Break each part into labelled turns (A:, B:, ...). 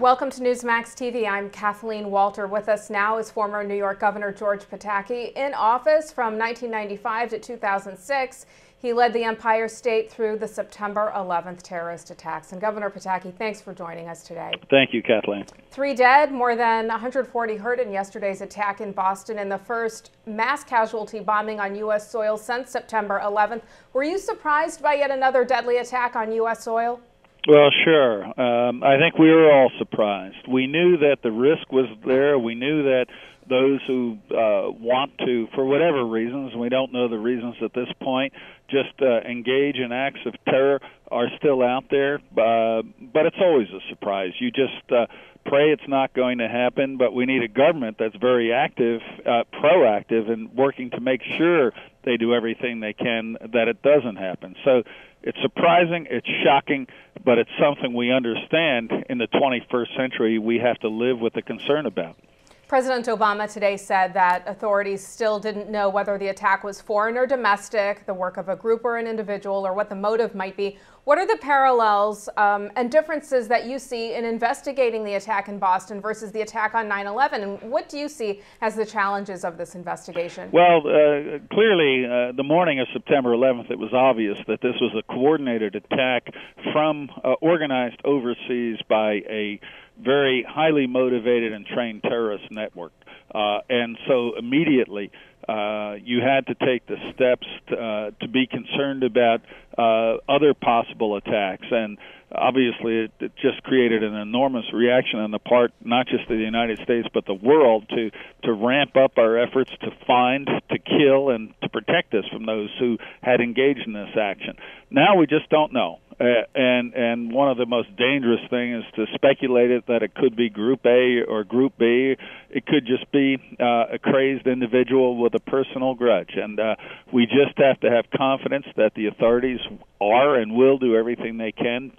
A: Welcome to Newsmax TV. I'm Kathleen Walter. With us now is former New York Governor George Pataki. In office from 1995 to 2006, he led the Empire State through the September 11th terrorist attacks. And Governor Pataki, thanks for joining us today.
B: Thank you, Kathleen.
A: 3 dead, more than 140 hurt in yesterday's attack in Boston, and the first mass casualty bombing on U.S. soil since September 11th. Were you surprised by yet another deadly attack on U.S. soil?
B: Well, sure. I think we were all surprised. We knew that the risk was there. We knew that those who want to, for whatever reasons, we don't know the reasons at this point, just engage in acts of terror are still out there. But it's always a surprise. You just pray it's not going to happen, but we need a government that's very active, proactive, and working to make sure they do everything they can that it doesn't happen. So it's surprising, it's shocking, but it's something we understand in the 21st century we have to live with a concern about.
A: President Obama today said that authorities still didn't know whether the attack was foreign or domestic, the work of a group or an individual, or what the motive might be. What are the parallels and differences that you see in investigating the attack in Boston versus the attack on 9/11? And what do you see as the challenges of this investigation?
B: Well, clearly, the morning of September 11th, it was obvious that this was a coordinated attack from organized overseas by a very highly motivated and trained terrorist network. And so immediately you had to take the steps to be concerned about other possible attacks. And obviously it just created an enormous reaction on the part not just of the United States but the world to ramp up our efforts to find, to kill, and to protect us from those who had engaged in this action. Now we just don't know. And one of the most dangerous things is to speculate that it could be Group A or Group B. It could just be a crazed individual with a personal grudge. And we just have to have confidence that the authorities are and will do everything they can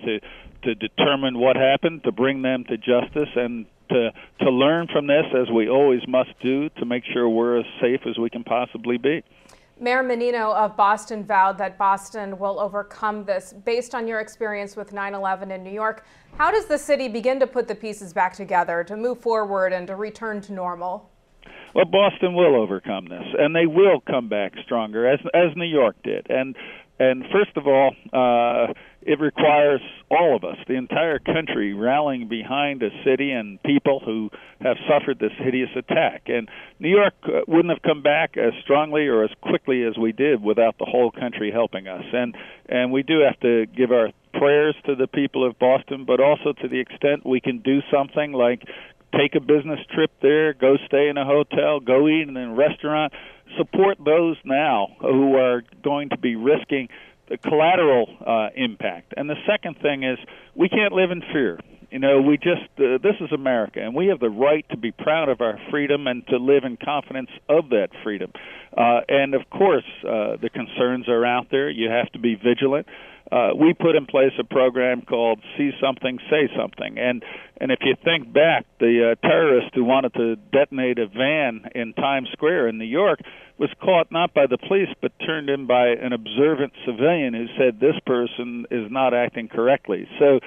B: to determine what happened, to bring them to justice, and to learn from this, as we always must do, to make sure we're as safe as we can possibly be.
A: Mayor Menino of Boston vowed that Boston will overcome this. Based on your experience with 9/11 in New York, how does the city begin to put the pieces back together, to move forward and to return to normal?
B: Well, Boston will overcome this, and they will come back stronger, as New York did. And first of all, it requires all of us, the entire country, rallying behind a city and people who have suffered this hideous attack. And New York wouldn't have come back as strongly or as quickly as we did without the whole country helping us. And we do have to give our prayers to the people of Boston, but also to the extent we can do something like take a business trip there, go stay in a hotel, go eat in a restaurant, support those now who are going to be risking the collateral impact. And the second thing is we can't live in fear. You know, we just, this is America, and we have the right to be proud of our freedom and to live in confidence of that freedom. And of course, the concerns are out there. You have to be vigilant. We put in place a program called See Something, Say Something. And if you think back, the terrorist who wanted to detonate a van in Times Square in New York was caught not by the police but turned in by an observant civilian who said this person is not acting correctly. So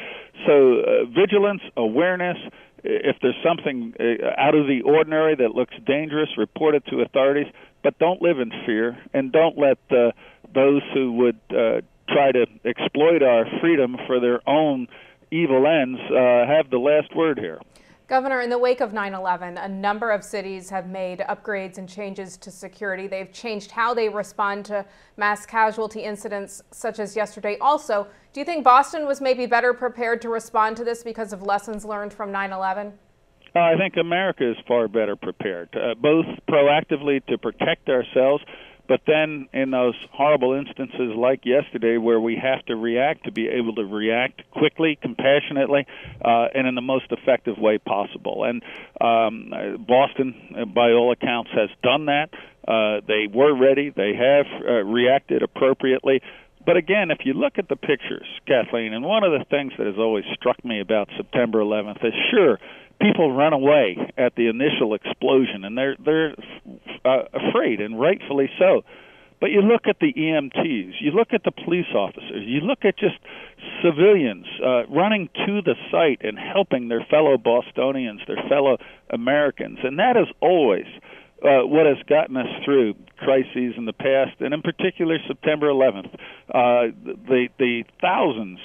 B: vigilance, awareness. If there's something out of the ordinary that looks dangerous, report it to authorities. But don't live in fear, and don't let those who would try to exploit our freedom for their own evil ends have the last word here.
A: Governor, in the wake of 9/11, a number of cities have made upgrades and changes to security. They've changed how they respond to mass casualty incidents such as yesterday. Also, do you think Boston was maybe better prepared to respond to this because of lessons learned from 9/11?
B: I think America is far better prepared, both proactively to protect ourselves, but then in those horrible instances like yesterday where we have to react, to be able to react quickly, compassionately, and in the most effective way possible. And Boston, by all accounts, has done that. They were ready. They have reacted appropriately. But again, if you look at the pictures, Kathleen, and one of the things that has always struck me about September 11th is, sure, people run away at the initial explosion, and they're afraid, and rightfully so. but you look at the EMTs, you look at the police officers, you look at just civilians running to the site and helping their fellow Bostonians, their fellow Americans, and that is always what has gotten us through crises in the past, and in particular September 11th. The thousands,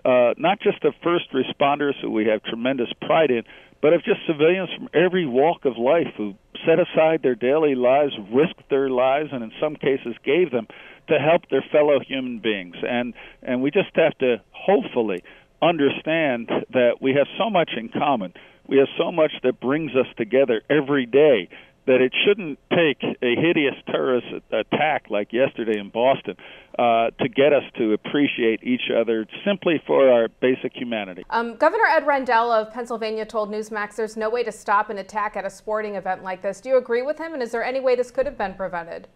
B: not just of first responders who we have tremendous pride in, but of just civilians from every walk of life who set aside their daily lives, risked their lives, and in some cases gave them to help their fellow human beings. And we just have to hopefully understand that we have so much in common. We have so much that brings us together every day, that it shouldn't take a hideous terrorist attack like yesterday in Boston to get us to appreciate each other simply for our basic humanity.
A: Governor Ed Rendell of Pennsylvania told Newsmax there's no way to stop an attack at a sporting event like this. Do you agree with him, and is there any way this could have been prevented?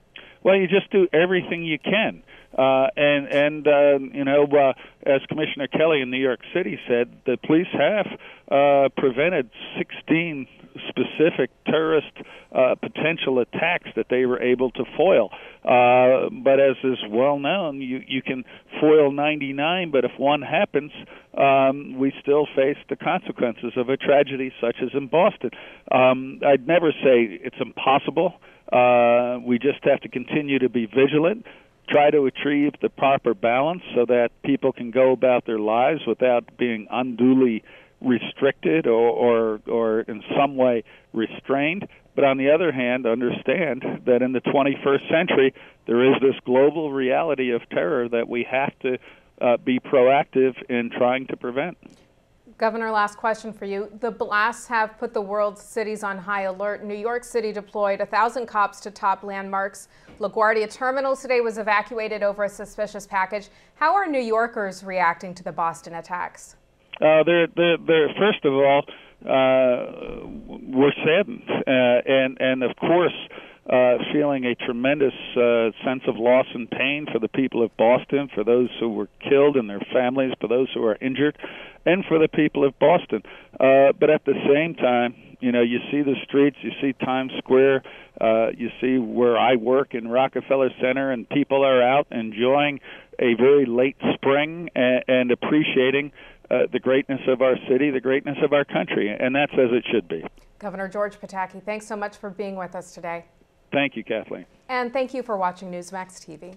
B: Well, you just do everything you can. As Commissioner Kelly in New York City said, the police have prevented 16 specific terrorist potential attacks that they were able to foil. But as is well known, you can foil 99, but if one happens, we still face the consequences of a tragedy such as in Boston. I'd never say it's impossible. We just have to continue to be vigilant, try to achieve the proper balance so that people can go about their lives without being unduly restricted or in some way restrained. But on the other hand, understand that in the 21st century, there is this global reality of terror that we have to be proactive in trying to prevent.
A: Governor, last question for you. The blasts have put the world's cities on high alert. New York City deployed 1,000 cops to top landmarks. LaGuardia Terminal today was evacuated over a suspicious package. How are New Yorkers reacting to the Boston attacks?
B: They're first of all, we're saddened, and of course, feeling a tremendous sense of loss and pain for the people of Boston, for those who were killed and their families, for those who are injured, and for the people of Boston. But at the same time, you see the streets, you see Times Square, you see where I work in Rockefeller Center, and people are out enjoying a very late spring and appreciating the greatness of our city, the greatness of our country, and that's as it should be.
A: Governor George Pataki, thanks so much for being with us today.
B: Thank you, Kathleen.
A: And thank you for watching Newsmax TV.